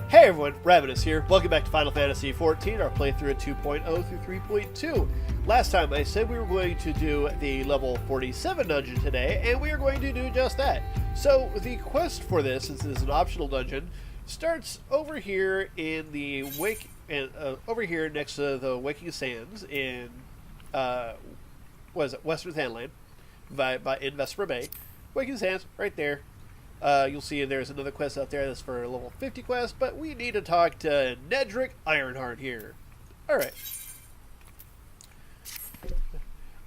Hey everyone, Ravinous here. Welcome back to Final Fantasy XIV, our playthrough at 2.0 through 3.2. Last time I said we were going to do the level 47 dungeon today, and we are going to do just that. So the quest for this, since this is an optional dungeon, starts over here in the over here next to the Waking Sands in Western Thanalan, in Vesper Bay. Waking Sands, right there. You'll see there's another quest out there that's for a level 50 quest, but we need to talk to Nedrick Ironheart here. Alright.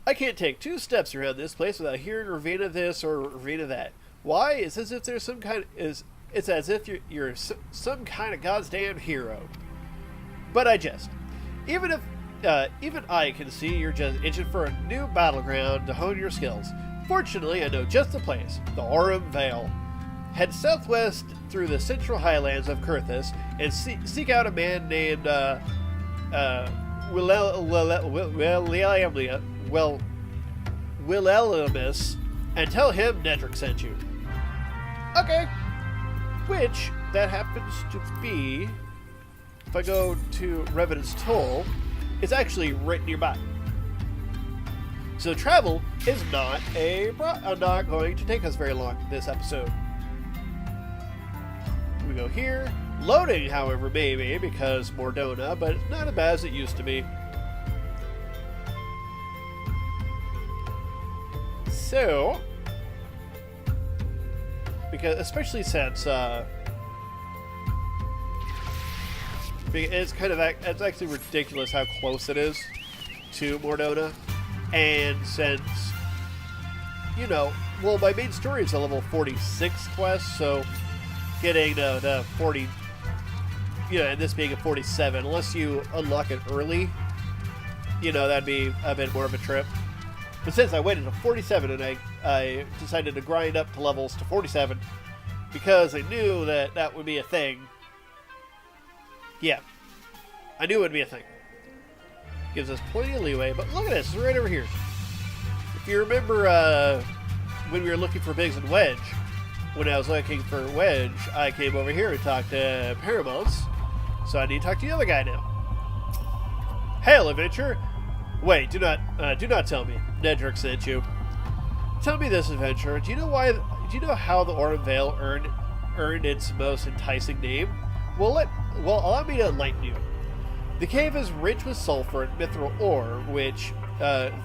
I can't take two steps around this place without hearing Ravina this or Ravina that. Why? It's as if there's some kind of, it's as if you're some kind of goddamn hero. But I jest. Even I can see you're just itching for a new battleground to hone your skills. Fortunately, I know just the place, the Aurum Vale. Head southwest through the central highlands of Kurthus and seek out a man named Willelimus and tell him Nedrick sent you. Okay. Which, that happens to be, if I go to Ravinous Toll, it's actually right nearby. So travel is not going to take us very long this episode. We go here. Loading, however, maybe, because Mordona, but it's not as bad as it used to be. So, because especially since it's actually ridiculous how close it is to Mordona, and since my main story is a level 46 quest, so getting the 40, and this being a 47, unless you unlock it early, that'd be a bit more of a trip. But since I waited to 47 and I decided to grind up to levels to 47 because I knew that would be a thing. Yeah, I knew it would be a thing. Gives us plenty of leeway, but look at this, it's right over here. If you remember when we were looking for Biggs and Wedge, when I was looking for Wedge, I came over here and talked to Behemoth, so I need to talk to the other guy now. Hail, adventurer! Wait, do not tell me Nedrick sent you. Tell me this, adventurer. Do you know how the Aurum Vale earned its most enticing name? Well, allow me to enlighten you. The cave is rich with sulfur and mithril ore, which,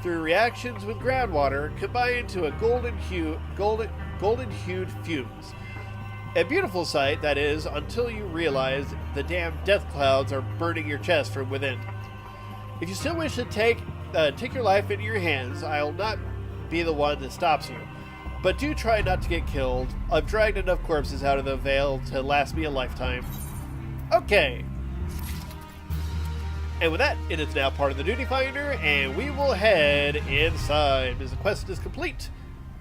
through reactions with groundwater, combine into a golden-hued fumes. A beautiful sight, that is, until you realize the damn death clouds are burning your chest from within. If you still wish to take your life into your hands, I'll not be the one that stops you. But do try not to get killed. I've dragged enough corpses out of the Vale to last me a lifetime. Okay. And with that, it is now part of the Duty Finder, and we will head inside as the quest is complete.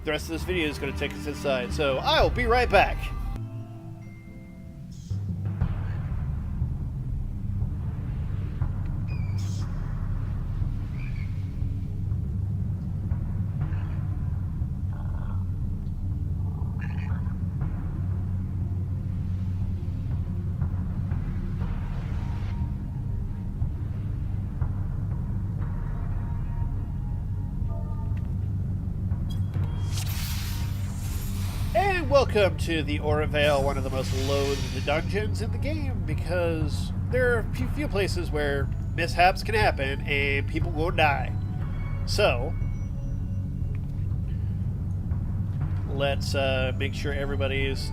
The rest of this video is going to take us inside, so I'll be right back. Welcome to the Aurum Vale, one of the most loathed dungeons in the game, because there are a few places where mishaps can happen and people will die. So, let's make sure everybody's...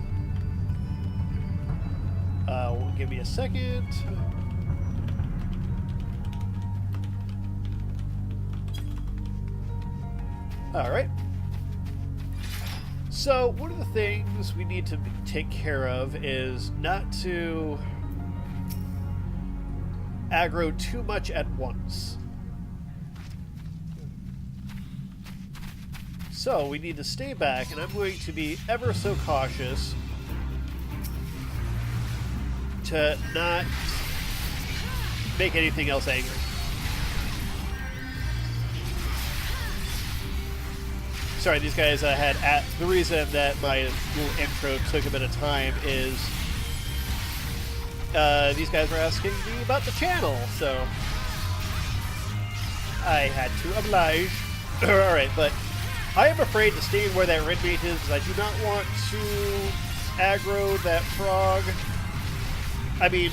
give me a second. Alright. So, one of the things we need to take care of is not to aggro too much at once. So, we need to stay back, and I'm going to be ever so cautious to not make anything else angry. Sorry, these guys had the reason that my little intro took a bit of time is these guys were asking me about the channel, so I had to oblige. Alright, but I am afraid to stay where that red mage is because I do not want to aggro that frog. I mean,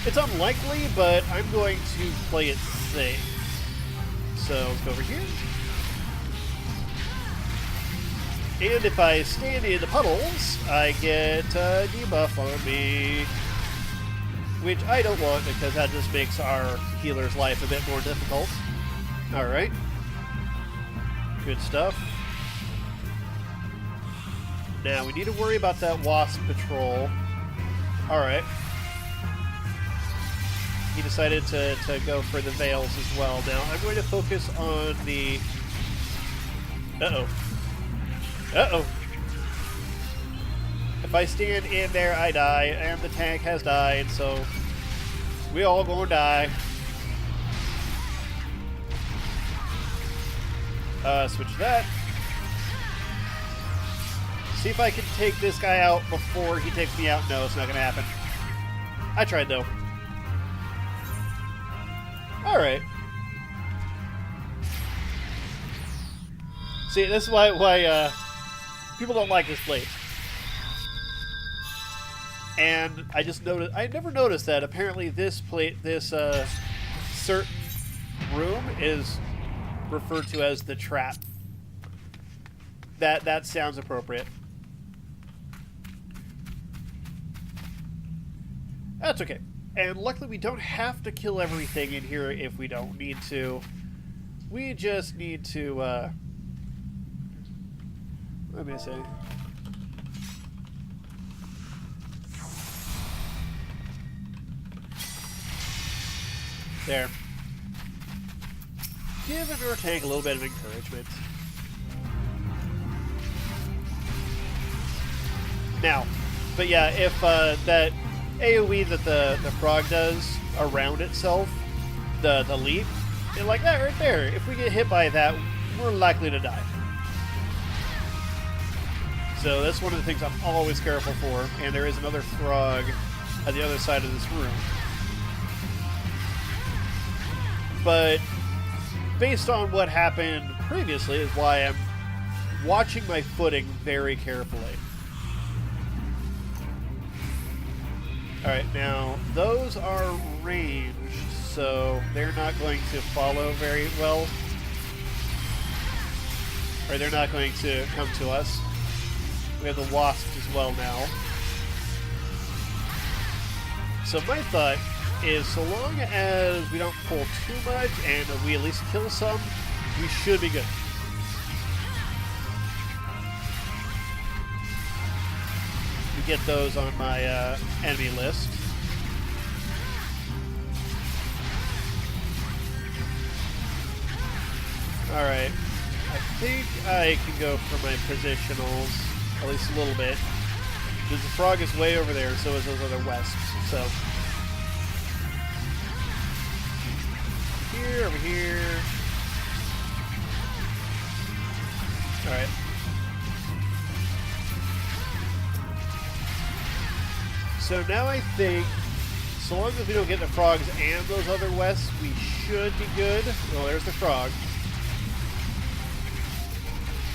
it's unlikely, but I'm going to play it safe. So let's go over here. And if I stand in the puddles, I get a debuff on me. Which I don't want because that just makes our healer's life a bit more difficult. Alright. Good stuff. Now, we need to worry about that wasp patrol. Alright. He decided to go for the veils as well. Now, I'm going to focus on the... Uh-oh. Uh-oh. If I stand in there, I die, and the tank has died, so we all gonna die. Switch that. See if I can take this guy out before he takes me out. No, it's not gonna happen. I tried, though. Alright. See, this is why people don't like this place. And I just noticed, I never noticed that apparently this certain room is referred to as the trap. That sounds appropriate. That's okay. And luckily we don't have to kill everything in here if we don't need to. We just need to, what am I saying? There. Give our tank a little bit of encouragement. Now, but yeah, if that AoE that the frog does around itself, the leap, and like that right there, if we get hit by that, we're likely to die. So that's one of the things I'm always careful for, and there is another frog at the other side of this room. But based on what happened previously is why I'm watching my footing very carefully. Alright, now those are ranged, so they're not going to follow very well. Or they're not going to come to us. We have the wasps as well now. So my thought is so long as we don't pull too much and we at least kill some, we should be good. We get those on my enemy list. Alright. I think I can go for my positionals, at least a little bit. Because the frog is way over there, so is those other wasps, so... Here, over here. Alright. So now I think, so long as we don't get the frogs and those other wasps, we should be good. Well, there's the frog.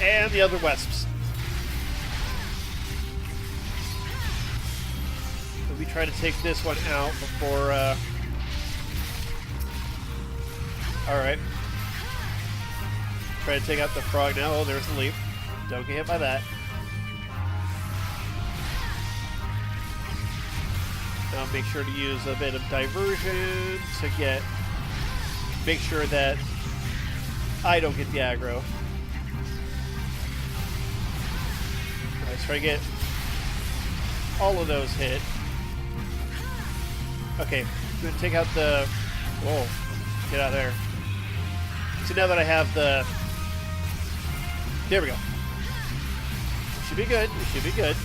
And the other wasps. Let me try to take this one out before, Alright. Try to take out the frog now. Oh, there's the leap. Don't get hit by that. Now make sure to use a bit of diversion to make sure that I don't get the aggro. Let's try to get all of those hit. Okay, I'm going to take out the... Whoa, get out of there. So now that I have the... There we go. Should be good. It should be good.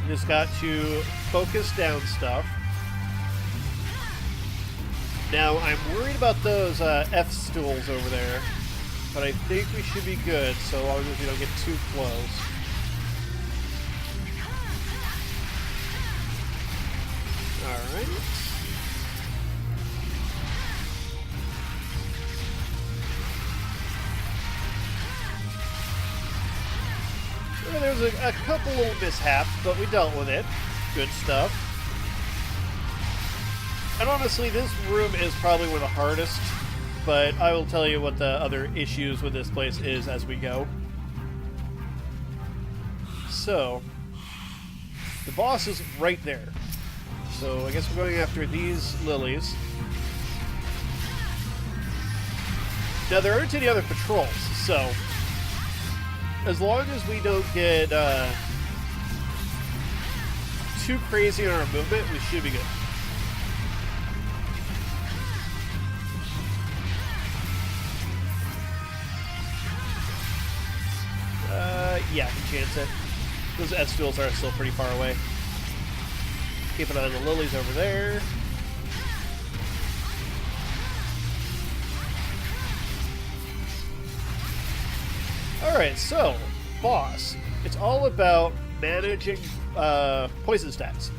Just got to focus down stuff. Now, I'm worried about those F stools over there, but I think we should be good so long as we don't get too close. Alright. Well, there was a couple little mishaps, but we dealt with it. Good stuff. And honestly, this room is probably one of the hardest, but I will tell you what the other issues with this place is as we go. So, the boss is right there. So I guess we're going after these lilies. Now, there aren't any other patrols, so as long as we don't get too crazy in our movement, we should be good. Yeah, I can chance it. Those S-stools are still pretty far away. Keep an eye on the lilies over there. Alright, so, boss. It's all about managing poison stats.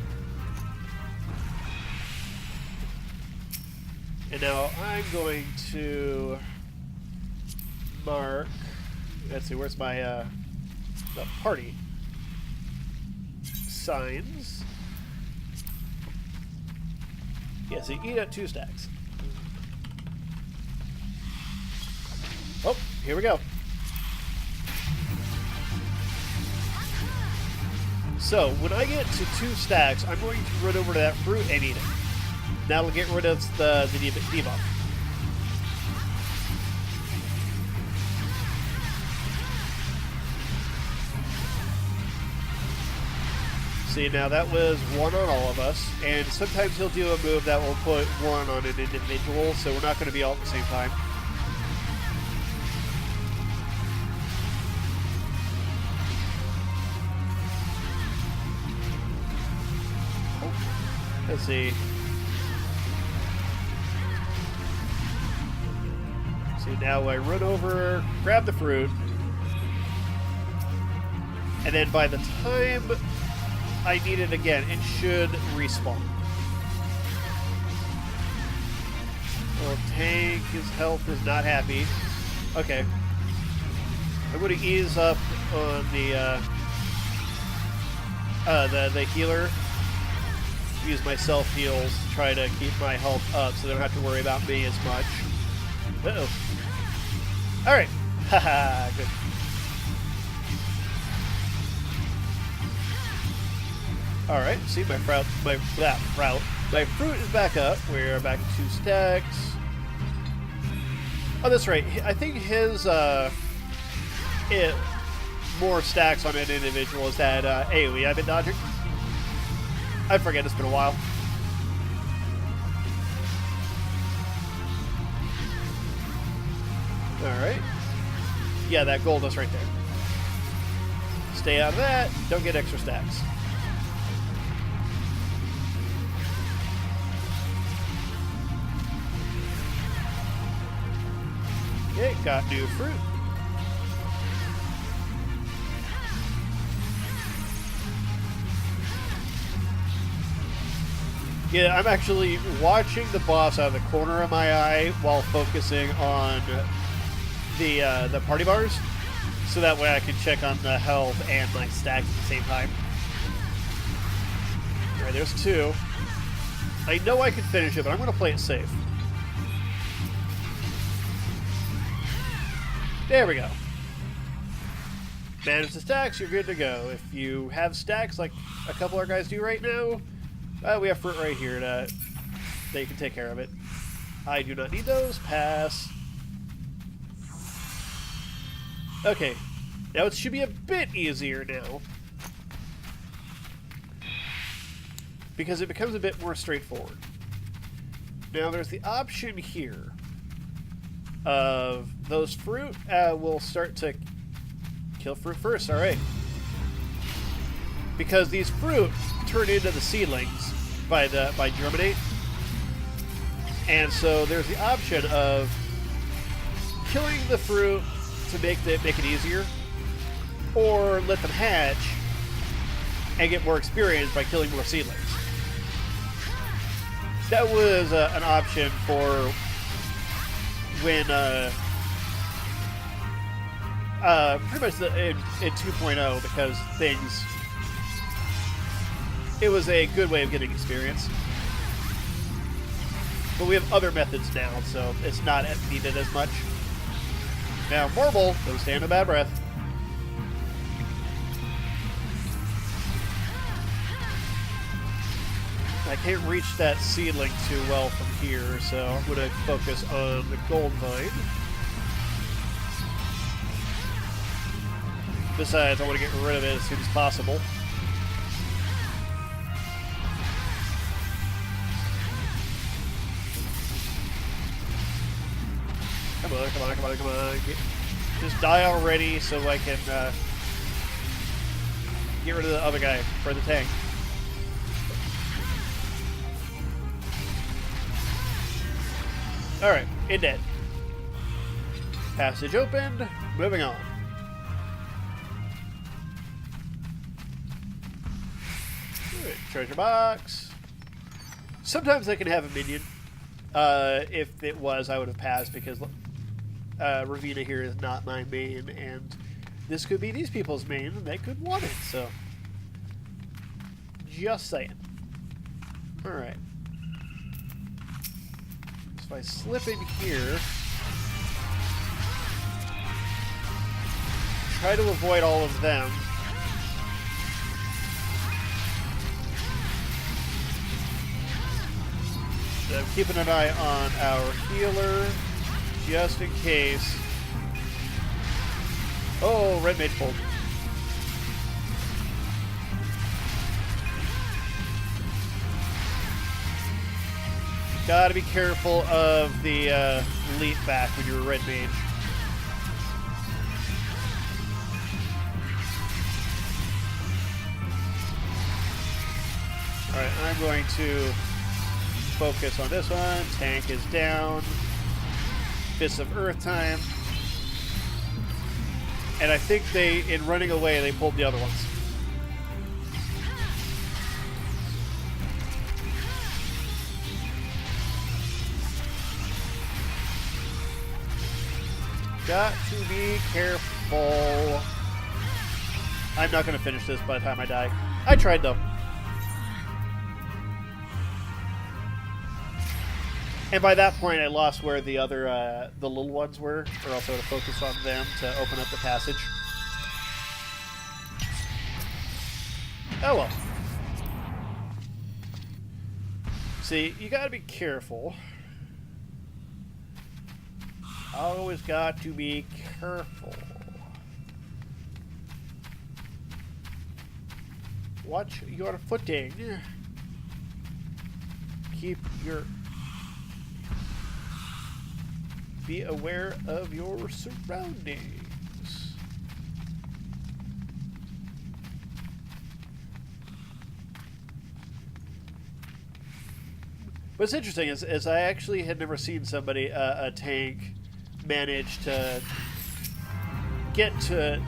And now I'm going to mark... Let's see, where's my the party signs? Yeah, so you eat at 2 stacks. Oh, here we go. So, when I get to 2 stacks, I'm going to run over to that fruit and eat it. That'll get rid of the debuff. See, now that was 1 on all of us, and sometimes he'll do a move that will put 1 on an individual, so we're not going to be all at the same time. Let's see. See, now I run over, grab the fruit, and then by the time I need it again, it should respawn. Well, tank, his health is not happy. Okay. I'm going to ease up on the healer. Use my self-heals to try to keep my health up so they don't have to worry about me as much. Uh-oh. Alright. Haha, good. Alright, see my fruit is back up. We're back to 2 stacks. Oh, that's right. I think his more stacks on an individual is that AoE I've been dodging. I forget, it's been a while. Alright. Yeah, that gold is right there. Stay out of that. Don't get extra stacks. Okay, got new fruit. Yeah, I'm actually watching the boss out of the corner of my eye while focusing on the party bars, so that way I can check on the health and my stacks at the same time. Alright, there's 2. I know I can finish it, but I'm going to play it safe. There we go. Manage the stacks, you're good to go. If you have stacks like a couple of our guys do right now, we have fruit right here that you can take care of it. I do not need those. Pass. Okay. Now it should be a bit easier now, because it becomes a bit more straightforward. Now there's the option here of those fruit will start to kill fruit first. Alright. Because these fruit turn into the seedlings by germinate. And so there's the option of killing the fruit to make it easier, or let them hatch and get more experience by killing more seedlings. That was an option for when pretty much in 2.0 because it was a good way of getting experience. But we have other methods now, so it's not needed as much. Now, Marble, don't stand a bad breath. I can't reach that seedling too well from here, so I'm going to focus on the gold vine. Besides, I want to get rid of it as soon as possible. Come on, come on, come on, come on. Just die already so I can get rid of the other guy for the tank. Alright, it dead. Passage opened. Moving on. Right, treasure box. Sometimes I can have a minion. If it was, I would have passed because Ravinous here is not my main, and this could be these people's main, and they could want it, so. Just saying. Alright. If I slip in here, try to avoid all of them. So I'm keeping an eye on our healer, just in case. Oh, red mage pulled. Gotta be careful of the leap back when you're a red mage. Alright, I'm going to focus on this one. Tank is down. Fists of Earth time. And I think in running away, they pulled the other ones. Got to be careful. I'm not going to finish this by the time I die. I tried, though. And by that point, I lost where the other, the little ones were, or else I would have focused on them to open up the passage. Oh well. See, you gotta be careful. Always got to be careful. Watch your footing. Keep your... Be aware of your surroundings. What's interesting is I actually had never seen somebody, a tank, manage to get to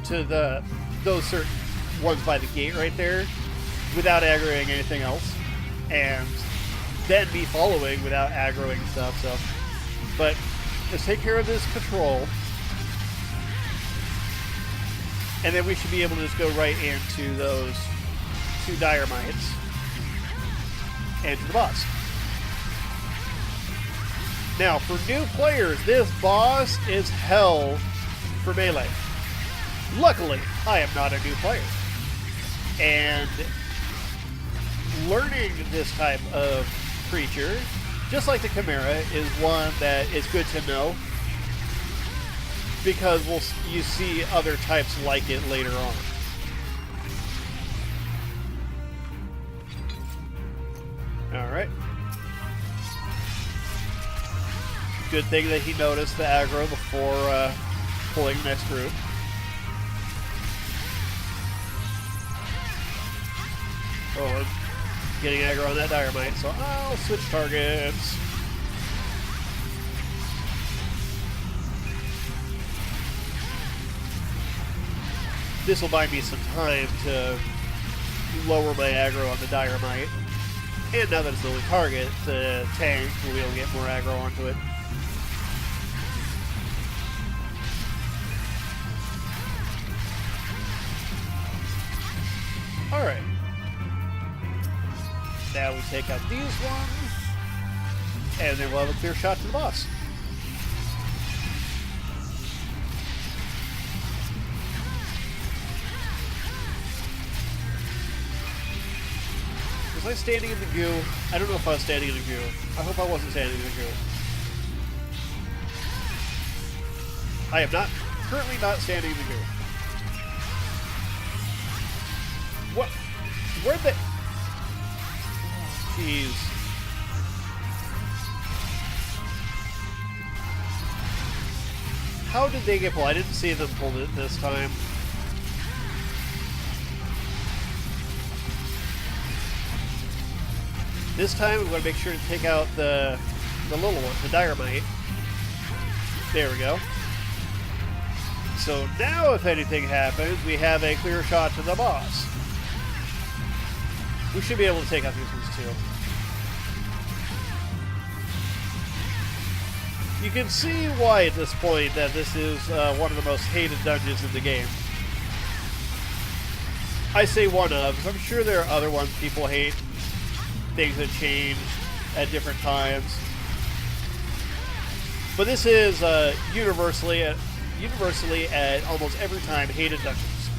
those certain ones by the gate right there without aggroing anything else, and then be following without aggroing stuff. So, but let's take care of this patrol, and then we should be able to just go right into those 2 dire mites and to the boss. Now, for new players, this boss is hell for melee. Luckily, I am not a new player. And learning this type of creature, just like the Chimera, is one that is good to know. Because you see other types like it later on. Alright. Good thing that he noticed the aggro before pulling next group. Oh, I'm getting aggro on that Dynamite, so I'll switch targets. This will buy me some time to lower my aggro on the Dynamite. And now that it's the only target, the tank will be able to get more aggro onto it. Alright. Now we take out these ones, and then we'll have a clear shot to the boss. Was I standing in the goo? I don't know if I was standing in the goo. I hope I wasn't standing in the goo. I am not, currently not standing in the goo. What? Where'd they... Jeez. How did they get pulled? I didn't see them pull it this time. This time we want to make sure to take out the little one, the dynamite. There we go. So now if anything happens, we have a clear shot to the boss. We should be able to take out these ones too. You can see why at this point that this is one of the most hated dungeons in the game. I say one of, because I'm sure there are other ones people hate. Things that change at different times. But this is universally at almost every time hated dungeons.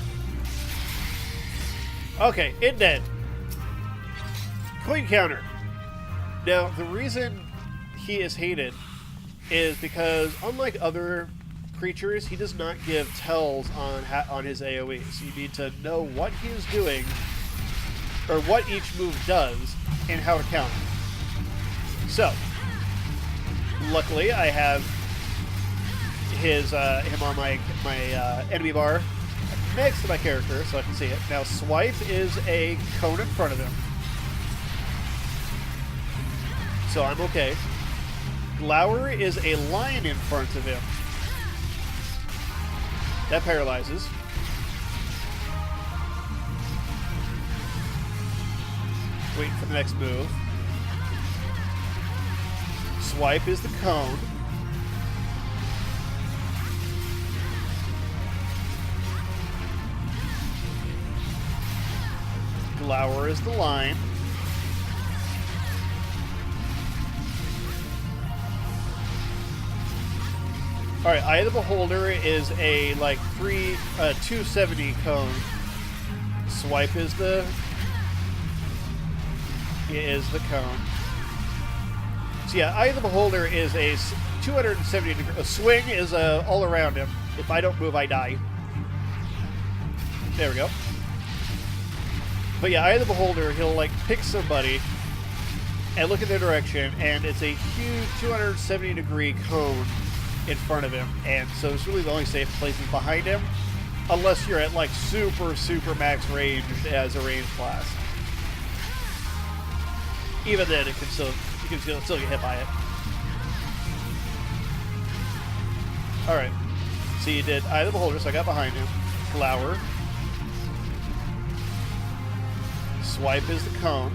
Okay, it dead. Coin counter. Now, the reason he is hated is because, unlike other creatures, he does not give tells on his AoEs. You need to know what he is doing, or what each move does, and how to counter. So, luckily, I have him on my enemy bar next to my character, so I can see it. Now, swipe is a cone in front of him, so I'm okay. Glower is a line in front of him. That paralyzes. Waiting for the next move. Swipe is the cone. Glower is the line. Alright, Eye of the Beholder is a, like, 270 cone. Swipe is the cone. So yeah, Eye of the Beholder is a 270 degree. A swing is all around him. If I don't move, I die. There we go. But yeah, Eye of the Beholder, he'll like pick somebody and look in their direction, and it's a huge 270 degree cone in front of him, and so it's really the only safe place is behind him, unless you're at like super max range as a range class. Even then, you can still get hit by it. All right, so you did Eye of the Beholder, so I got behind him. Glower. Swipe is the cone.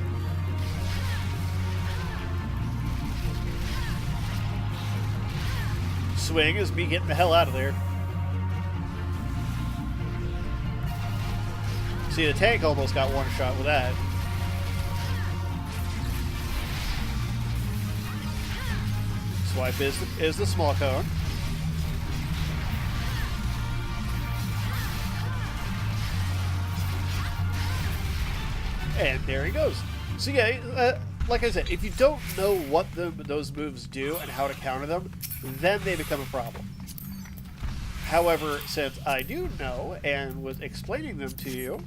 Swing is me getting the hell out of there. See, the tank almost got one shot with that. Swipe is the small cone. And there he goes. So yeah, like I said, if you don't know what those moves do and how to counter them, then they become a problem. However, since I do know and was explaining them to you,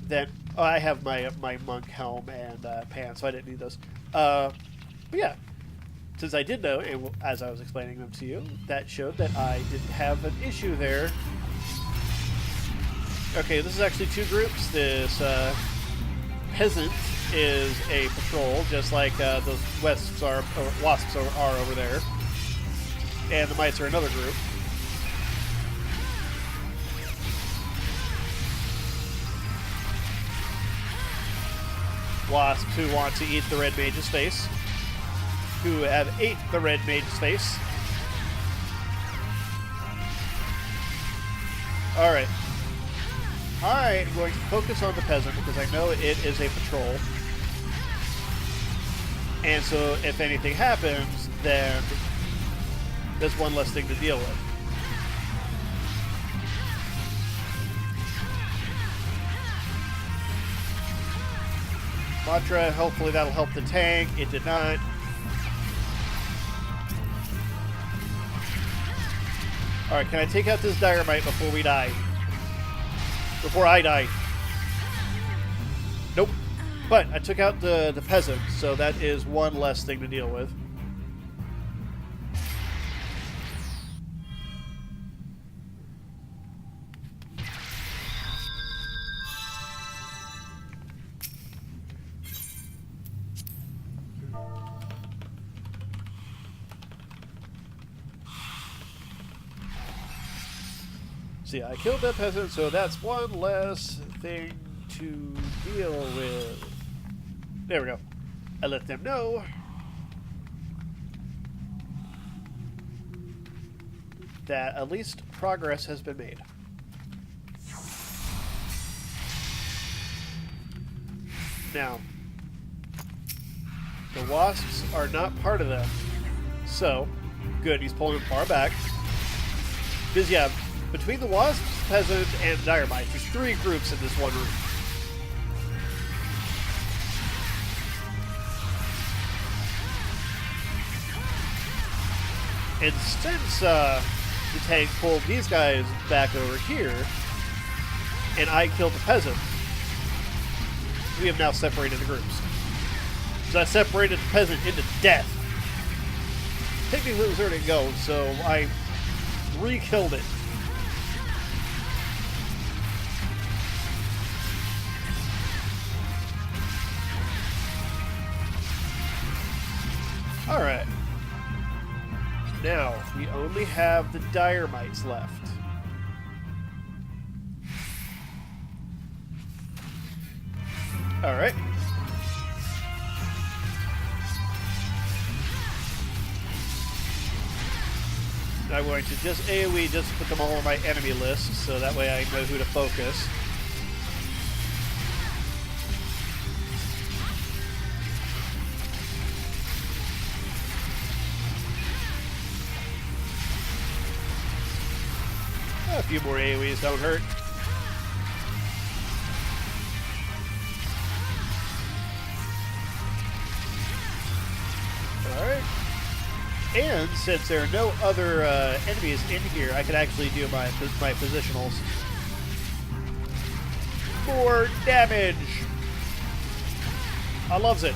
then I have my monk helm and pants, so I didn't need those. But yeah, since I did know, and as I was explaining them to you, that showed that I didn't have an issue there. Okay, this is actually two groups. This peasant is a patrol, just like those wasps are over there. And the mites are another group. wasps who want to eat the red mage's face, who have ate the red mage's face. Alright. I'm going to focus on the peasant because I know it is a patrol. And so if anything happens, then there's one less thing to deal with. Mantra, hopefully that'll help the tank. It did not. Alright, can I take out this dynamite before we die? Before I die. Nope. But I took out the peasant, so that is one less thing to deal with. See, I killed that peasant, so that's one less thing to deal with. There we go. I let them know. That at least progress has been made. Now, the wasps are not part of them. So, good, he's pulling them far back. Because, yeah, between the wasps, peasant, and dynamite, there's 3 groups in this one room. And since the tank pulled these guys back over here, and I killed the peasant, we have now separated the groups. So I separated the peasant into death. Technically it was already go, so I re-killed it. Alright. Now, we only have the dire mites left. Alright. I'm going to just AoE just put them all on my enemy list, so that way I know who to focus. A few more AoEs don't hurt. Alright. And since there are no other enemies in here, I can actually do my positionals. More damage! I loves it.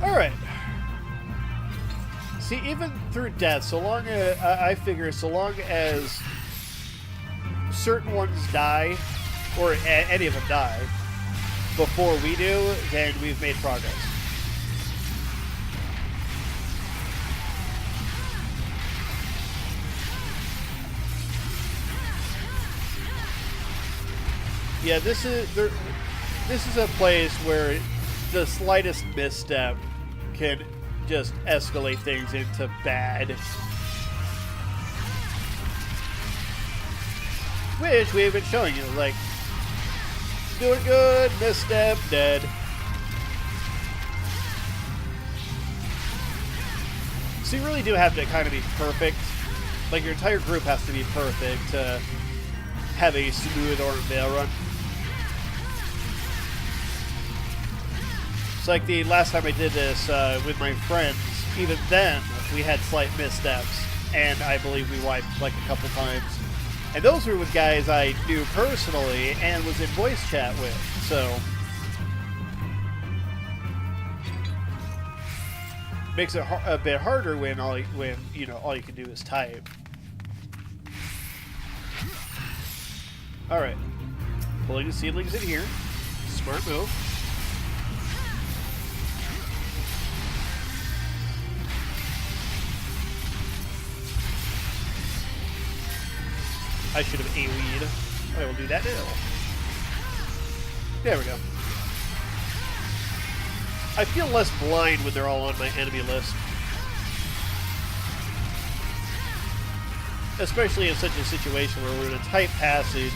Alright. See, even through death, so long as, I figure so long as certain ones die, or any of them die, before we do, then we've made progress. Yeah, this is a place where the slightest misstep can just escalate things into bad. Which we've been showing you, like, doing good, misstep, dead. So you really do have to kind of be perfect. Like, your entire group has to be perfect to have a smooth Aurum Vale run. It's like the last time I did this with my friends, even then we had slight missteps, and I believe we wiped like a couple times. And those were with guys I knew personally and was in voice chat with, so makes it a bit harder when all you can do is type. All right, pulling the seedlings in here, smart move. I should have AoE'd. I will do that now. There we go. I feel less blind when they're all on my enemy list. Especially in such a situation where we're in a tight passage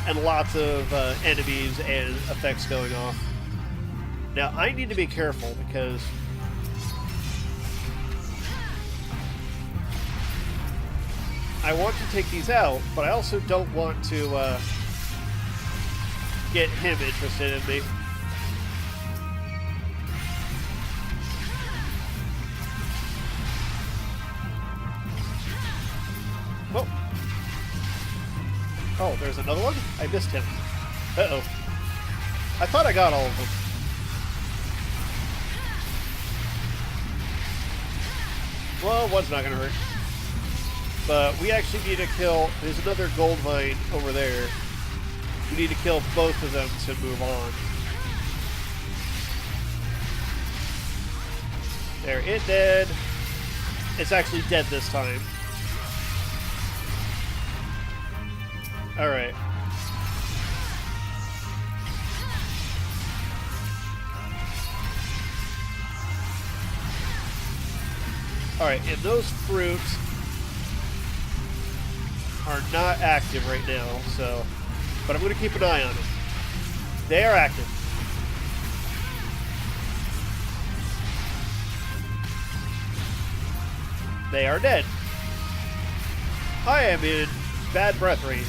and lots of enemies and effects going off. Now, I need to be careful because I want to take these out, but I also don't want to get him interested in me. Oh. Oh, there's another one? I missed him. Uh-oh. I thought I got all of them. Well, one's not going to hurt. But we actually need to kill... There's another gold mine over there. We need to kill both of them to move on. There, it dead. It's actually dead this time. Alright. Alright, and those fruits are not active right now, so... But I'm going to keep an eye on them. They are active. They are dead. I am in bad breath range.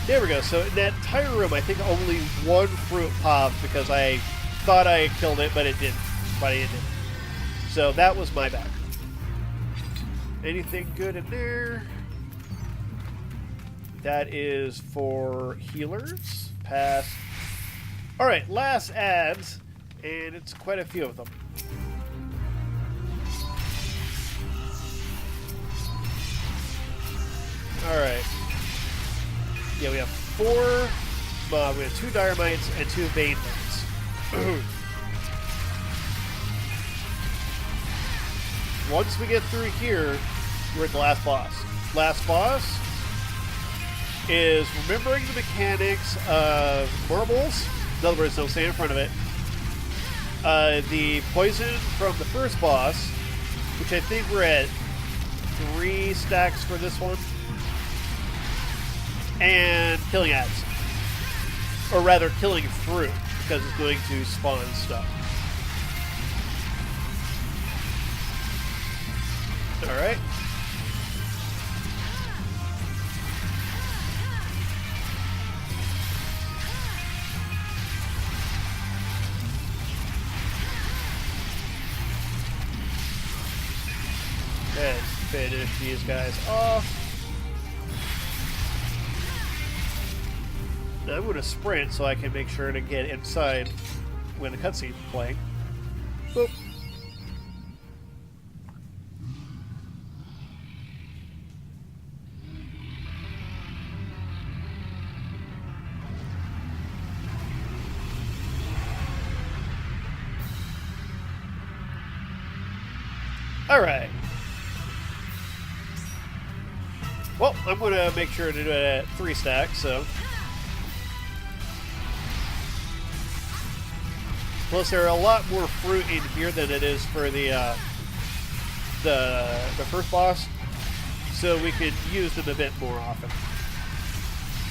There we go. So in that entire room, I think only one fruit popped because I thought I killed it, but it didn't. But it didn't. So that was my bad. Anything good in there? That is for healers. Pass. Alright, last ads, and it's quite a few of them. Alright. Yeah, we have 4. We have 2 dire mites and 2 bane mites. Once we get through here, we're at the last boss. Last boss is remembering the mechanics of marbles. In other words, don't stay in front of it. The poison from the first boss, which I think we're at 3 stacks for this one. And killing ads. Or rather, killing fruit, because it's going to spawn stuff. Alright. Let's finish these guys off. Now I'm going to sprint so I can make sure to get inside when the cutscene's playing. Boop. Alright. Well, I'm going to make sure to do it at 3 stacks, so... Plus, there are a lot more fruit in here than it is for the first boss, so we could use them a bit more often.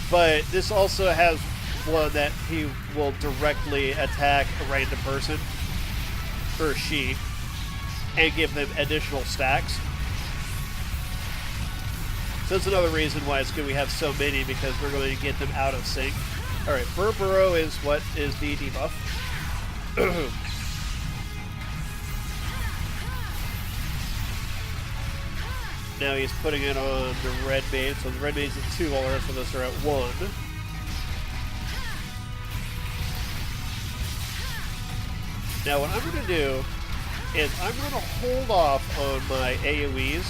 But this also has one that he will directly attack a random person, or she, and give them additional stacks. So that's another reason why it's good we have so many, because we're going to get them out of sync. Alright, Burrow is what is the debuff. Now he's putting it on the red mage, so the red mage is at 2 while the rest of us are at 1. Now what I'm going to do is I'm going to hold off on my AoEs.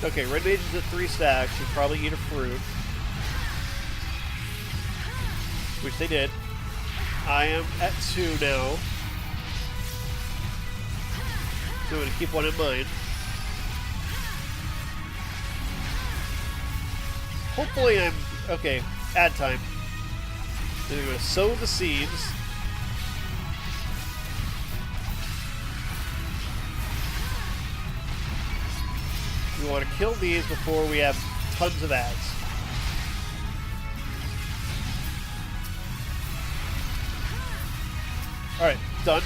Okay, red mage is at 3 stacks, should probably eat a fruit. Which they did. I am at 2 now. So I'm going to keep one in mind. Hopefully I'm... Okay, add time. Then we're going to sow the seeds. We want to kill these before we have tons of ads. Alright, done.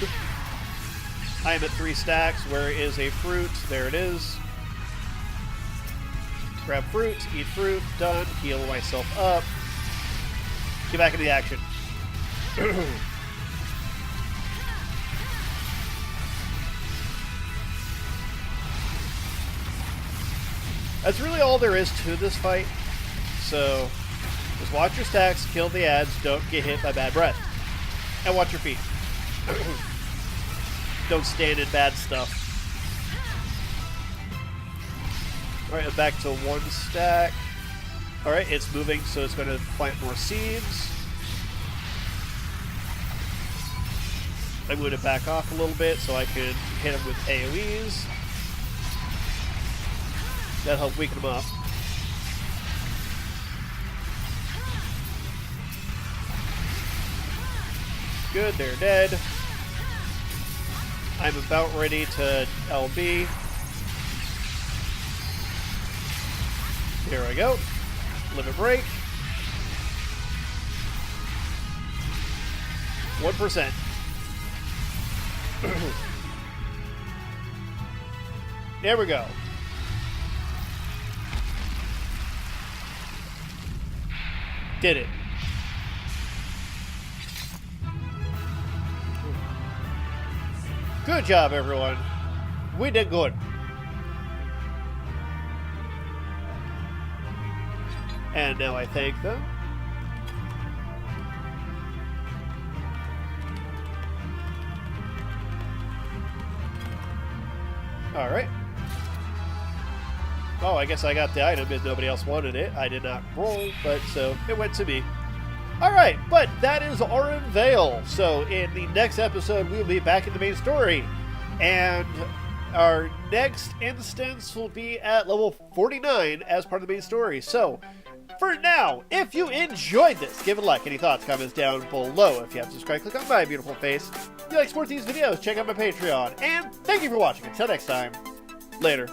I am at 3 stacks. Where is a fruit? There it is. Grab fruit, eat fruit, done. Heal myself up. Get back into the action. That's really all there is to this fight. So, just watch your stacks, kill the ads, don't get hit by bad breath. And watch your feet. Don't stand in bad stuff. Alright, I'm back to 1 stack. Alright, it's moving, so it's going to plant more seeds. I'm going to back off a little bit so I can hit him with AoEs. That'll help weaken them up. Good, they're dead. I'm about ready to LB. Here I go. Limit break. 1%. There we go. Did it. Good job, everyone. We did good. And now I thank them. Alright. Oh, I guess I got the item because nobody else wanted it. I did not roll, but so it went to me. Alright, but that is Aurum Vale. So in the next episode, we'll be back in the main story. And our next instance will be at level 49 as part of the main story. So, for now, if you enjoyed this, give it a like. Any thoughts, comments down below. If you haven't subscribed, click on my beautiful face. If you like to support these videos, check out my Patreon. And thank you for watching. Until next time, later.